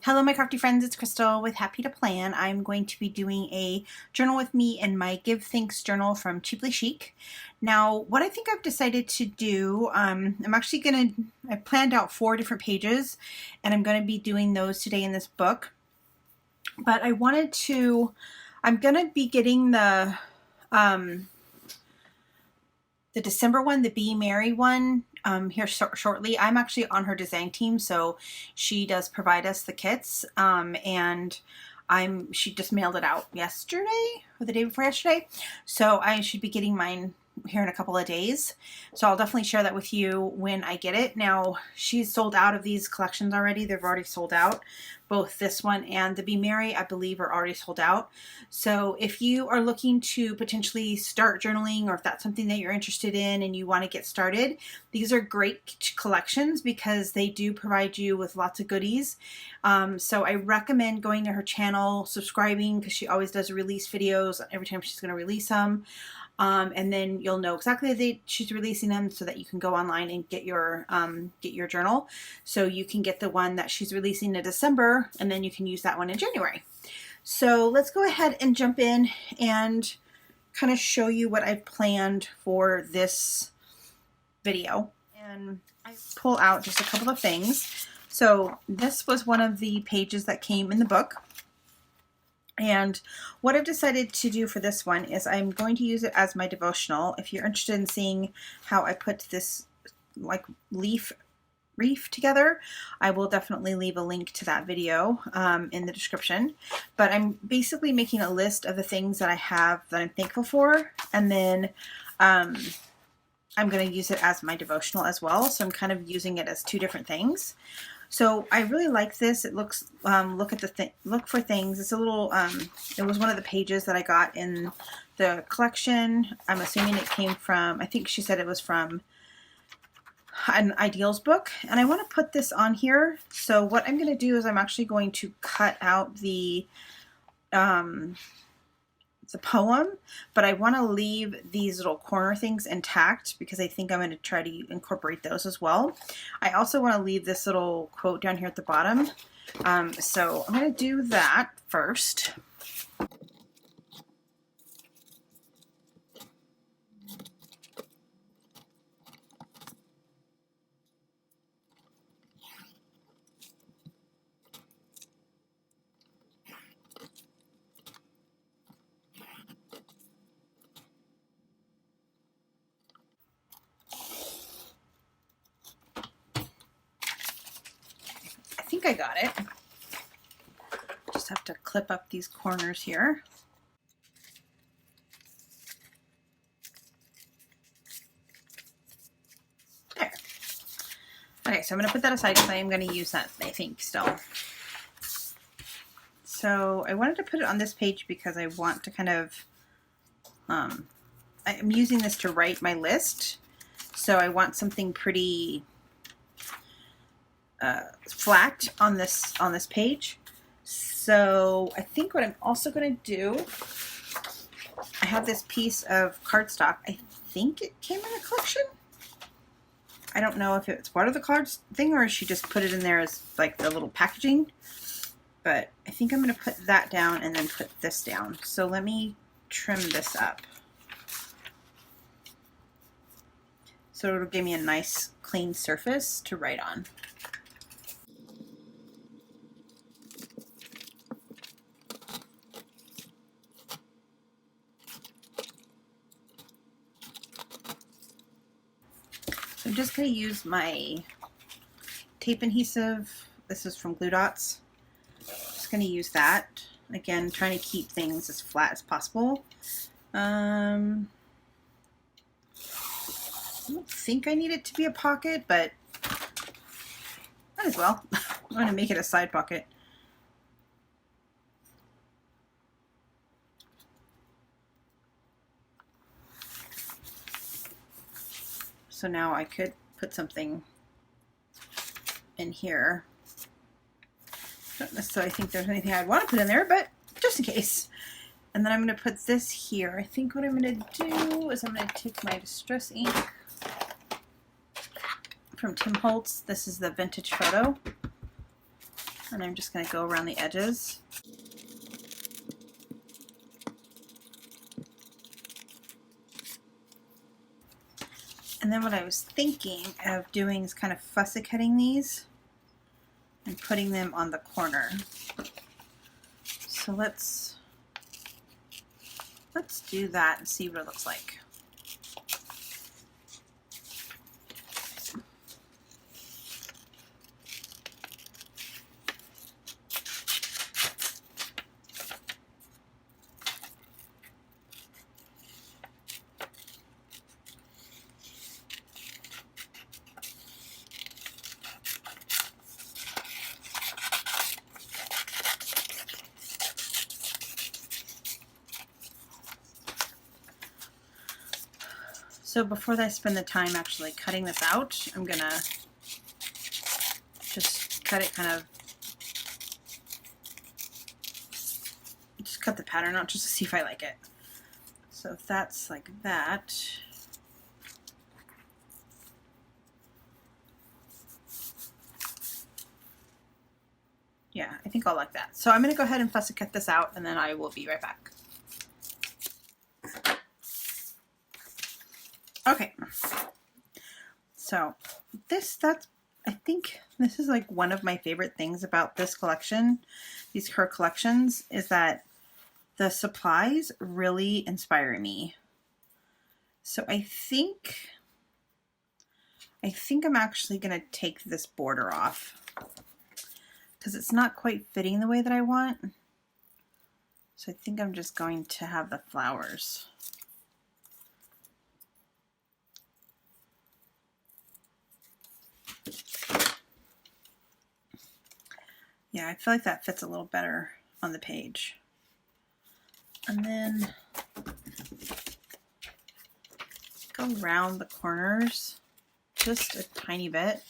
Hello my crafty friends, it's Crystal with Happy to Plan. I'm going to be doing a journal with me in my Give Thanks journal from Cheaply Chic. Now what I think I've decided to do, I planned out 4 different pages and I'm going to be doing those today in this book. But I'm going to be getting the December one, the Be Merry one, here shortly. I'm actually on her design team, so she does provide us the kits, and she just mailed it out yesterday or the day before yesterday, so I should be getting mine here in a couple of days. So I'll definitely share that with you when I get it. Now she's sold out of these collections already. They've already sold out. Both this one and the Be Merry, I believe, are already sold out. So if you are looking to potentially start journaling, or if that's something that you're interested in and you want to get started, these are great collections because they do provide you with lots of goodies. So I recommend going to her channel, subscribing, because she always does release videos every time she's going to release them. And then you'll know exactly the date she's releasing them, so that you can go online and get your journal. So you can get the one that she's releasing in December, and then you can use that one in January. So let's go ahead and jump in and kind of show you what I've planned for this video. And I pull out just a couple of things. So this was one of the pages that came in the book. And what I've decided to do for this one is I'm going to use it as my devotional. If you're interested in seeing how I put this like leaf wreath together, I will definitely leave a link to that video in the description. But I'm basically making a list of the things that I have that I'm thankful for, and then I'm going to use it as my devotional as well. So I'm kind of using it as 2 different things. So I really like this. It looks, look for things. It's a little, it was one of the pages that I got in the collection. I'm assuming it came from, I think she said it was from an Ideals book. And I want to put this on here. So what I'm going to do is I'm actually going to cut out the poem, but I want to leave these little corner things intact because I think I'm going to try to incorporate those as well. I also want to leave this little quote down here at the bottom. So I'm going to do that first. I think I got it. Just have to clip up these corners here. There. Okay, so I'm going to put that aside because I am going to use that, I think, still. So I wanted to put it on this page because I want to kind of, I'm using this to write my list. So I want something pretty flat on this page. So I think what I'm also going to do, I have this piece of cardstock. I think it came in a collection. I don't know if it's part of the cards thing or she just put it in there as like the little packaging, but I think I'm going to put that down and then put this down. So let me trim this up. So it'll give me a nice clean surface to write on. So I'm just going to use my tape adhesive. This is from Glue Dots. Just going to use that. Again, trying to keep things as flat as possible. I don't think I need it to be a pocket, but might as well. I'm going to make it a side pocket. So now I could put something in here. Don't necessarily think there's anything I'd want to put in there, but just in case. And then I'm going to put this here. I think what I'm going to do is I'm going to take my Distress ink from Tim Holtz. This is the vintage photo. And I'm just going to go around the edges. And then what I was thinking of doing is kind of fussy cutting these and putting them on the corner. So let's do that and see what it looks like. So before I spend the time actually cutting this out, I'm gonna just cut it just cut the pattern out just to see if I like it. So if that's like that, yeah, I think I'll like that. So I'm gonna go ahead and fussy cut this out and then I will be right back. Okay, so I think this is like one of my favorite things about this collection, her collections, is that the supplies really inspire me. So I think I'm actually going to take this border off because it's not quite fitting the way that I want. So I think I'm just going to have the flowers. Yeah, I feel like that fits a little better on the page. And then go around the corners just a tiny bit.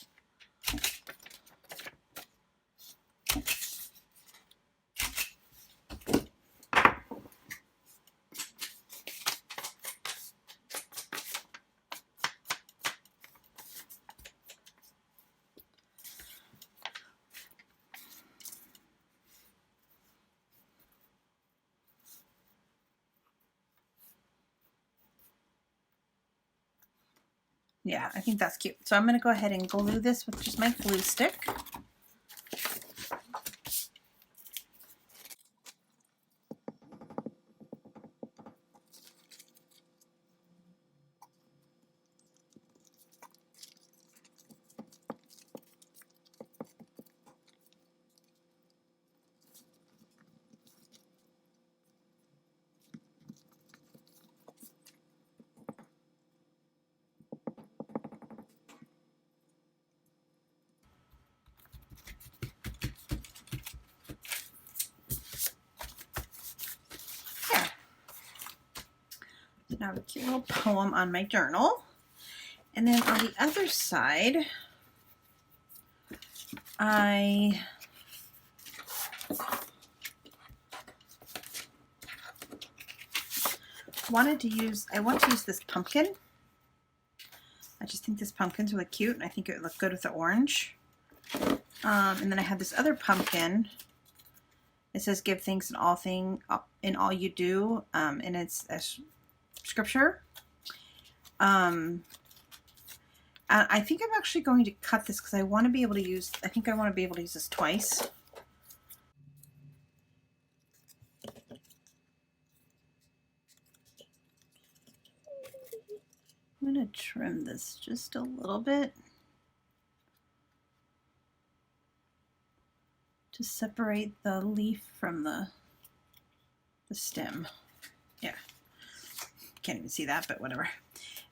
Yeah, I think that's cute. So I'm going to go ahead and glue this with just my glue stick. Now a cute little poem on my journal. And then on the other side, I want to use this pumpkin. I just think this pumpkin's really cute and I think it would look good with the orange. And then I have this other pumpkin. It says give thanks in all you do, and it's a scripture. I think I'm actually going to cut this because I want to be able to use, I think I want to be able to use this twice. I'm going to trim this just a little bit to separate the leaf from the stem. Yeah. Can't even see that, but whatever.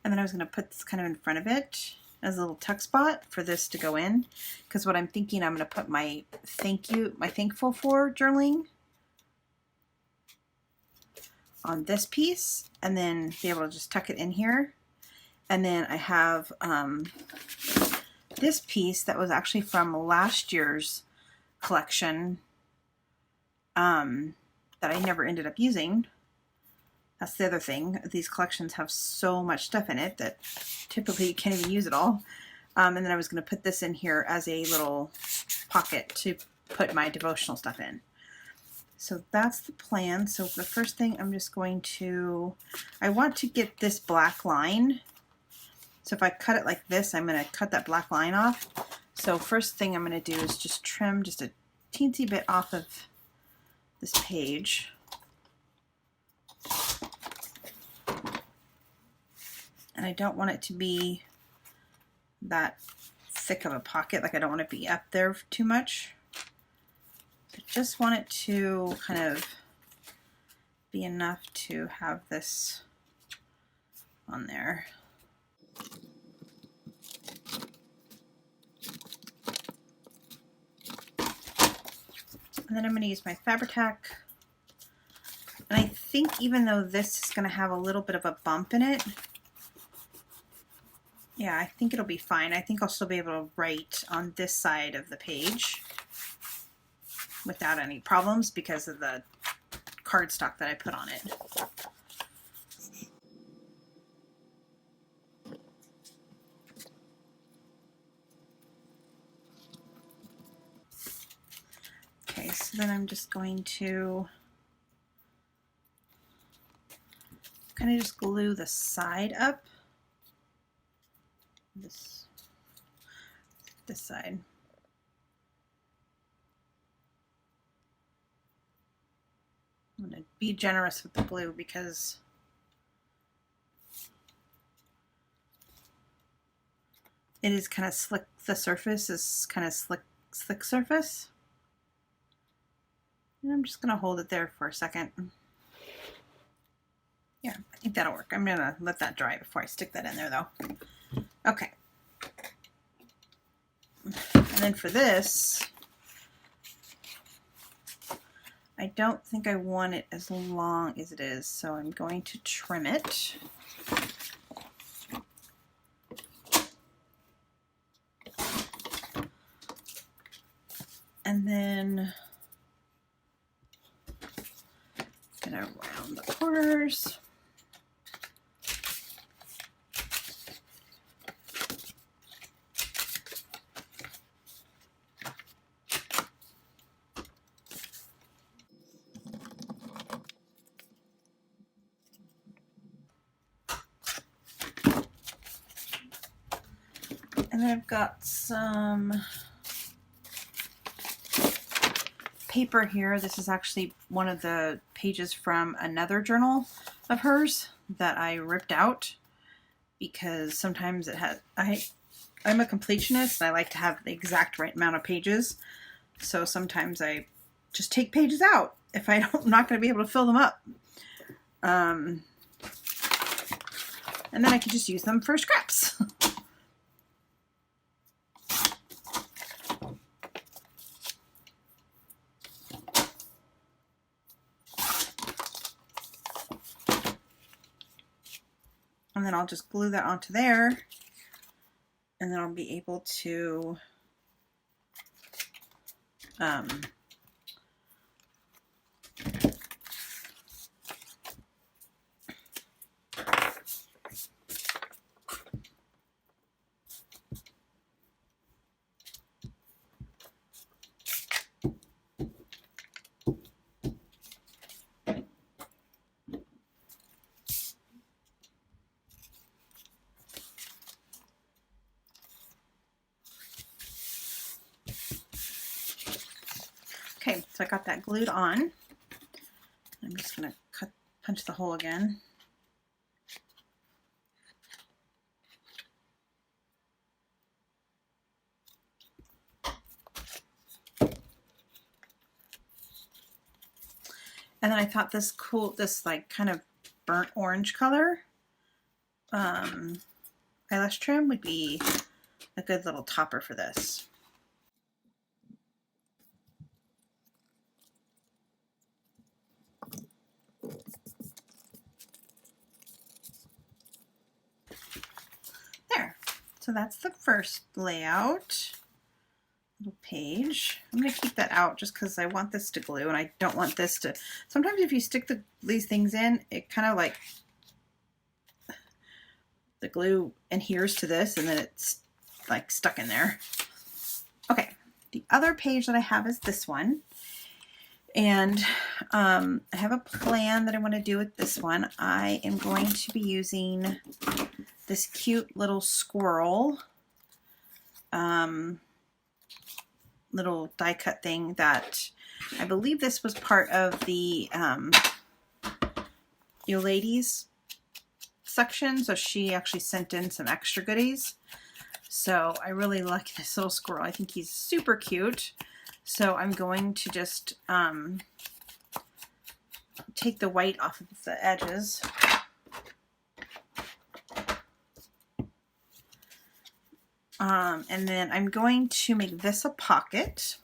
And then I was going to put this kind of in front of it as a little tuck spot for this to go in, because what I'm thinking, I'm going to put my thankful for journaling on this piece and then be able to just tuck it in here. And then I have this piece that was actually from last year's collection that I never ended up using. That's the other thing. These collections have so much stuff in it that typically you can't even use it all. And then I was going to put this in here as a little pocket to put my devotional stuff in. So that's the plan. So the first thing I'm just going to, I want to get this black line. So if I cut it like this, I'm going to cut that black line off. So first thing I'm going to do is just trim just a teensy bit off of this page. And I don't want it to be that thick of a pocket, like I don't want it to be up there too much. I just want it to kind of be enough to have this on there. And then I'm going to use my Fabri-Tac. And I think even though this is going to have a little bit of a bump in it, yeah, I think it'll be fine. I think I'll still be able to write on this side of the page without any problems because of the cardstock that I put on it. Okay, so then I'm just going to kind of just glue the side up. This side. I'm going to be generous with the glue because it is kind of slick. The surface is kind of slick surface. And I'm just going to hold it there for a second. Yeah, I think that'll work. I'm going to let that dry before I stick that in there though. Okay. And then for this, I don't think I want it as long as it is, so I'm going to trim it. And then I'm going to round the corners. And then I've got some paper here. This is actually one of the pages from another journal of hers that I ripped out because sometimes it has, I'm a completionist and I like to have the exact right amount of pages. So sometimes I just take pages out if I'm not going to be able to fill them up. And then I can just use them for scraps. And then I'll just glue that onto there, and then I'll be able to okay, so I got that glued on. I'm just going to punch the hole again. And then I thought this like kind of burnt orange color eyelash trim would be a good little topper for this. There. So that's the first layout. Little page. I'm going to keep that out just because I want this to glue and I don't want this to... Sometimes if you stick these things in, it kind of like... the glue adheres to this and then it's like stuck in there. Okay, The other page that I have is this one. And I have a plan that I want to do with this one. I am going to be using this cute little squirrel little die cut thing that I believe this was part of the Yaleidy's section. So she actually sent in some extra goodies. So I really like this little squirrel. I think he's super cute. So I'm going to just take the white off of the edges. And then I'm going to make this a pocket.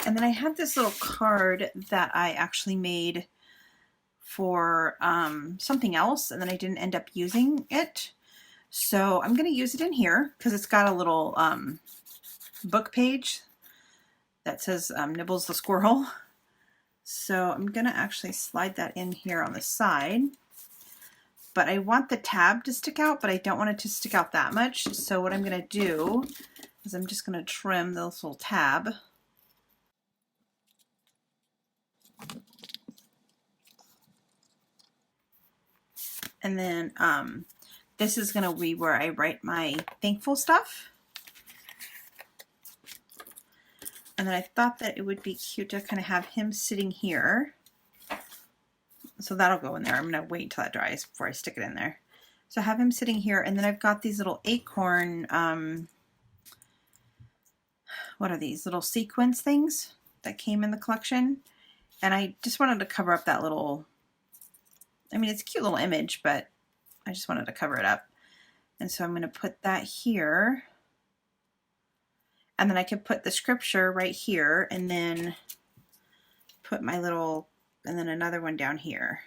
And then I have this little card that I actually made for something else, and then I didn't end up using it. So I'm going to use it in here because it's got a little book page that says Nibbles the Squirrel. So I'm going to actually slide that in here on the side. But I want the tab to stick out, but I don't want it to stick out that much. So what I'm going to do is I'm just going to trim this little tab. And then this is going to be where I write my thankful stuff. And then I thought that it would be cute to kind of have him sitting here. So that'll go in there. I'm going to wait until that dries before I stick it in there. So I have him sitting here, and then I've got these little acorn, what are these? Little sequins things that came in the collection. And I just wanted to cover up that little, I mean, it's a cute little image, but I just wanted to cover it up. And so I'm going to put that here. And then I could put the scripture right here, and then put my little, and then another one down here.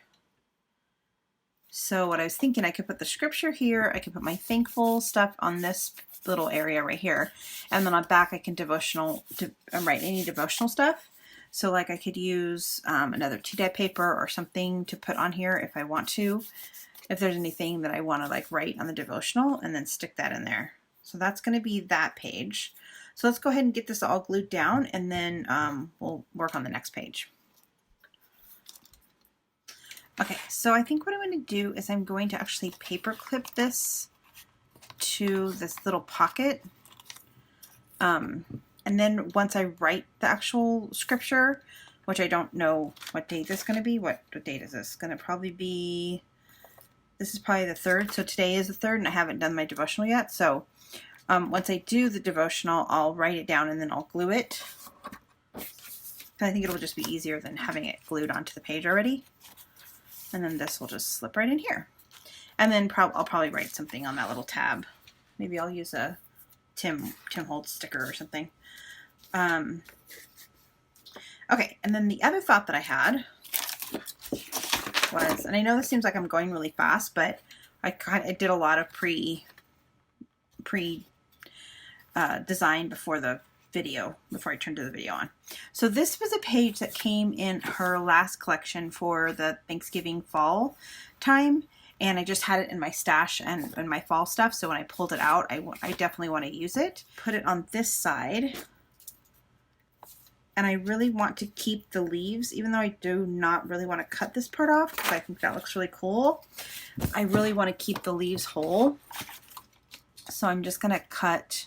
So what I was thinking, I could put the scripture here, I could put my thankful stuff on this little area right here, and then on back I can write any devotional stuff. So like I could use another tea-dye paper or something to put on here if I want to, if there's anything that I want to like write on the devotional, and then stick that in there. So that's going to be that page. So let's go ahead and get this all glued down, and then we'll work on the next page. Okay, so I think what I'm going to do is I'm going to actually paper clip this to this little pocket. And then once I write the actual scripture, which I don't know what date this is going to be. What date is this? Going to probably be, this is probably the 3rd. So today is the 3rd, and I haven't done my devotional yet. So once I do the devotional, I'll write it down and then I'll glue it. I think it'll just be easier than having it glued onto the page already. And then this will just slip right in here. And then I'll probably write something on that little tab. Maybe I'll use a Tim Holtz sticker or something. Okay, and then the other thought that I had was, and I know this seems like I'm going really fast, but I did a lot of design before the video, before I turned the video on. So this was a page that came in her last collection for the Thanksgiving fall time, and I just had it in my stash and in my fall stuff. So when I pulled it out, I definitely want to use it. Put it on this side, and I really want to keep the leaves, even though I do not really want to cut this part off because I think that looks really cool. I really want to keep the leaves whole. So I'm just going to cut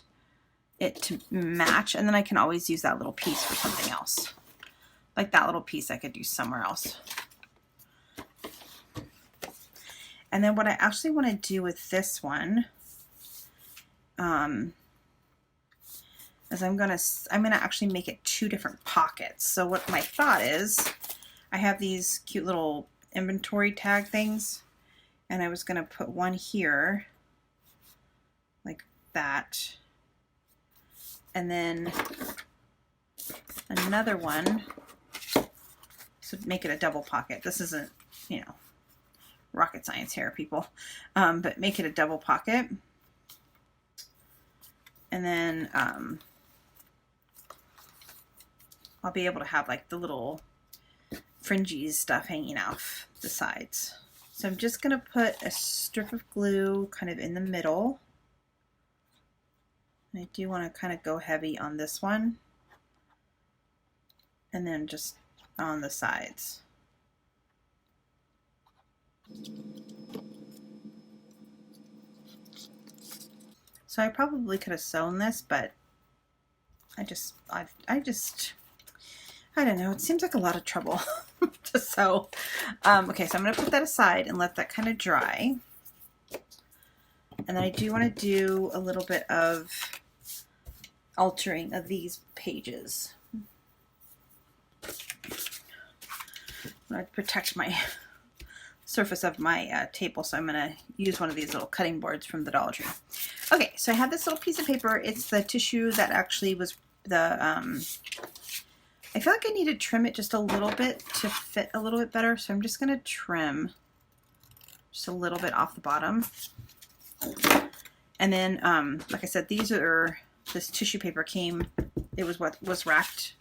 it to match, and then I can always use that little piece for something else. Like that little piece I could use somewhere else. And then what I actually want to do with this one is I'm gonna actually make it 2 different pockets. So what my thought is, I have these cute little inventory tag things, and I was gonna put one here like that, and then another one, so make it a double pocket. This isn't, you know, rocket science here, people. But make it a double pocket. And then I'll be able to have like the little fringy stuff hanging off the sides. So I'm just going to put a strip of glue kind of in the middle. And I do want to kind of go heavy on this one. And then just on the sides. So I probably could have sewn this, but I don't know. It seems like a lot of trouble to sew. Okay, so I'm going to put that aside and let that kind of dry. And then I do want to do a little bit of altering of these pages. I'm going to protect my surface of my table, so I'm going to use one of these little cutting boards from the Dollar Tree. Okay, so I have this little piece of paper. It's the tissue that actually was the I feel like I need to trim it just a little bit to fit a little bit better, so I'm just going to trim just a little bit off the bottom. And then, like I said, this tissue paper came, it was what was wrapped.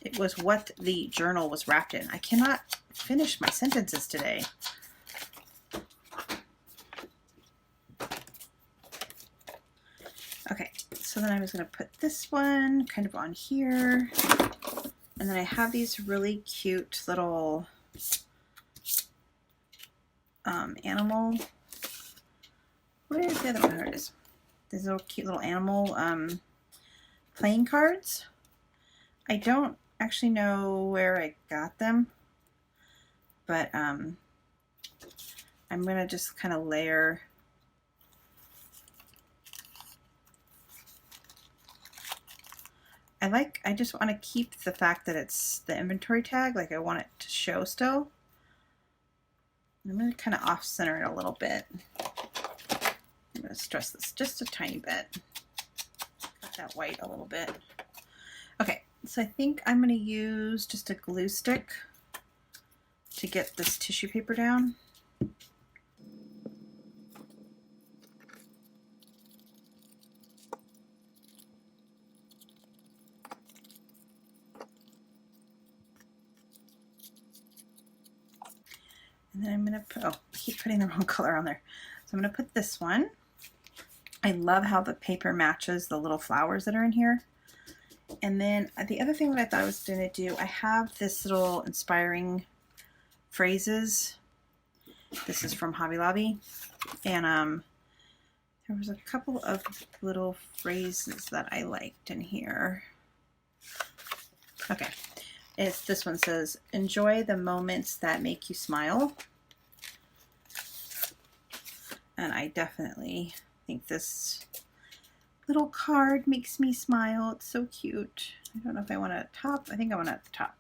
It was what the journal was wrapped in. I cannot finish my sentences today. Okay, so then I was going to put this one kind of on here. And then I have these really cute little animal. Where's the other one? Here it is. These little cute little animal playing cards. I don't actually know where I got them, but I'm going to just kind of layer. I just want to keep the fact that it's the inventory tag, like I want it to show still. I'm going to kind of off center it a little bit. I'm going to stress this just a tiny bit. Got that white a little bit. Okay, so I think I'm going to use just a glue stick to get this tissue paper down. And then I'm going to put, oh, I keep putting the wrong color on there. So I'm going to put this one. I love how the paper matches the little flowers that are in here. And then the other thing that I thought I was going to do, I have this little inspiring phrases. This is from Hobby Lobby. And there was a couple of little phrases that I liked in here. Okay. This one says, enjoy the moments that make you smile. And I definitely think this little card makes me smile. It's so cute. I don't know if I want it at the top. I think I want it at the top.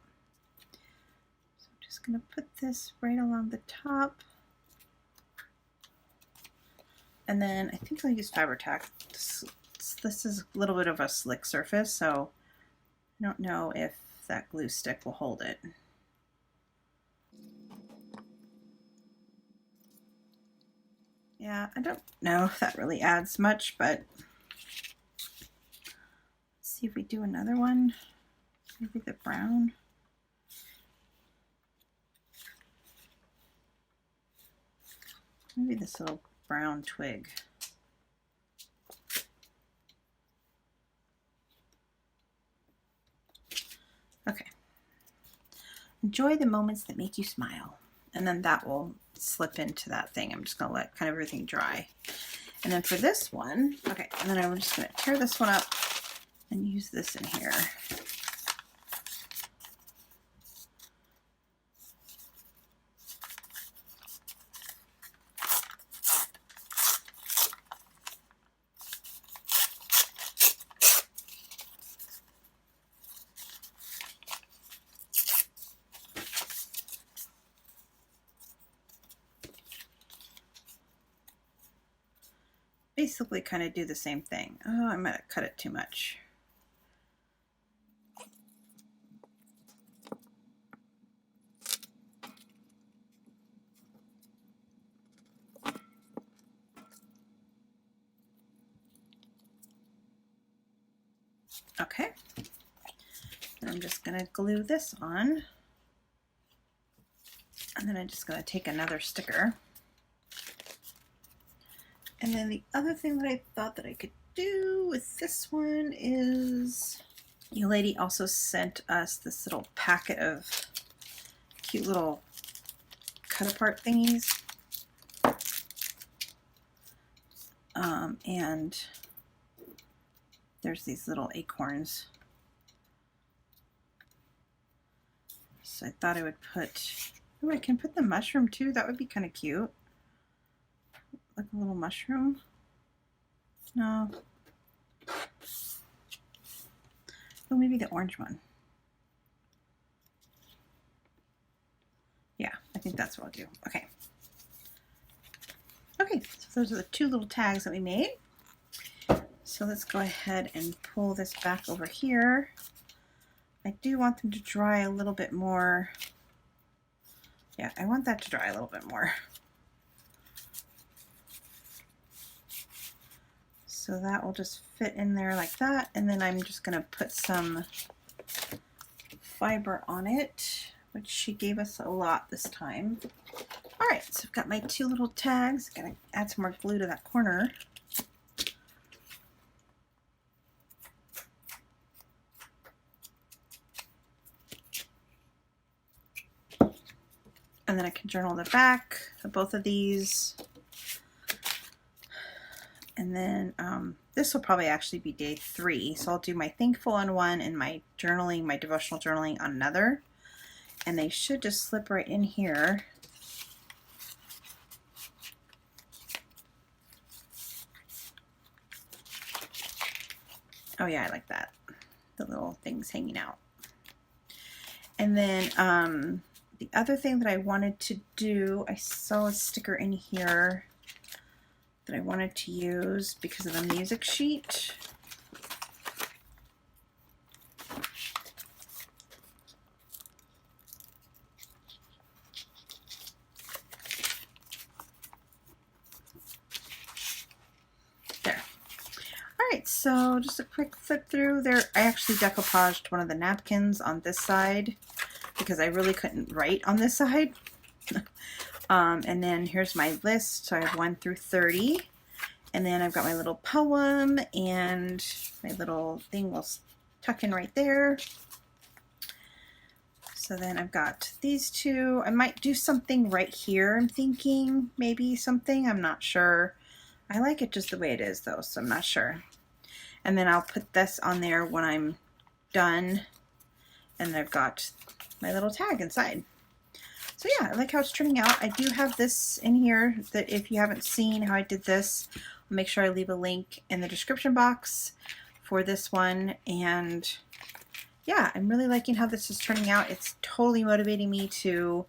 So I'm just going to put this right along the top. And then I think I'll use Fabri-Tac. This is a little bit of a slick surface, so I don't know if that glue stick will hold it. Yeah, I don't know if that really adds much, but let's see if we do another one. Maybe the brown. Maybe this little brown twig. Okay. Enjoy the moments that make you smile. And then that will slip into that thing. I'm just going to let kind of everything dry. And then for this one, okay, and then I'm just going to tear this one up and use this in here. Basically kind of do the same thing. Oh, I might have cut it too much. Okay. And I'm just going to glue this on. And then I'm just going to take another sticker. And then the other thing that I thought that I could do with this one is Yaleidy also sent us this little packet of cute little cut apart thingies. And there's these little acorns. So I thought I would put, oh, I can put the mushroom too. That would be kind of cute. Like a little mushroom. No. Oh, maybe the orange one. Yeah, I think that's what I'll do. Okay. Okay, so those are the two little tags that we made. So let's go ahead and pull this back over here. I do want them to dry a little bit more. Yeah, I want that to dry a little bit more. So that will just fit in there like that. And then I'm just gonna put some fiber on it, which she gave us a lot this time. All right, so I've got my two little tags. Gotta add some more glue to that corner. And then I can journal the back of both of these. And then this will probably actually be day 3. So I'll do my thankful on one and my journaling, my devotional journaling on another. And they should just slip right in here. Oh yeah, I like that. The little things hanging out. And then the other thing that I wanted to do, I saw a sticker in here that I wanted to use because of the music sheet. There. All right, so just a quick flip through there. I actually decoupaged one of the napkins on this side because I really couldn't write on this side. And then here's my list. So I have 1 through 30. And then I've got my little poem and my little thing will tuck in right there. So then I've got these two. I might do something right here. I'm thinking maybe something. I'm not sure. I like it just the way it is though, so I'm not sure. And then I'll put this on there when I'm done. And I've got my little tag inside. So yeah, I like how it's turning out. I do have this in here that if you haven't seen how I did this, I'll make sure I leave a link in the description box for this one. And yeah, I'm really liking how this is turning out. It's totally motivating me to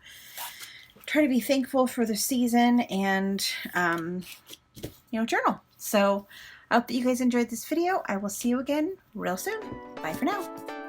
try to be thankful for the season and, you know, journal. So I hope that you guys enjoyed this video. I will see you again real soon. Bye for now.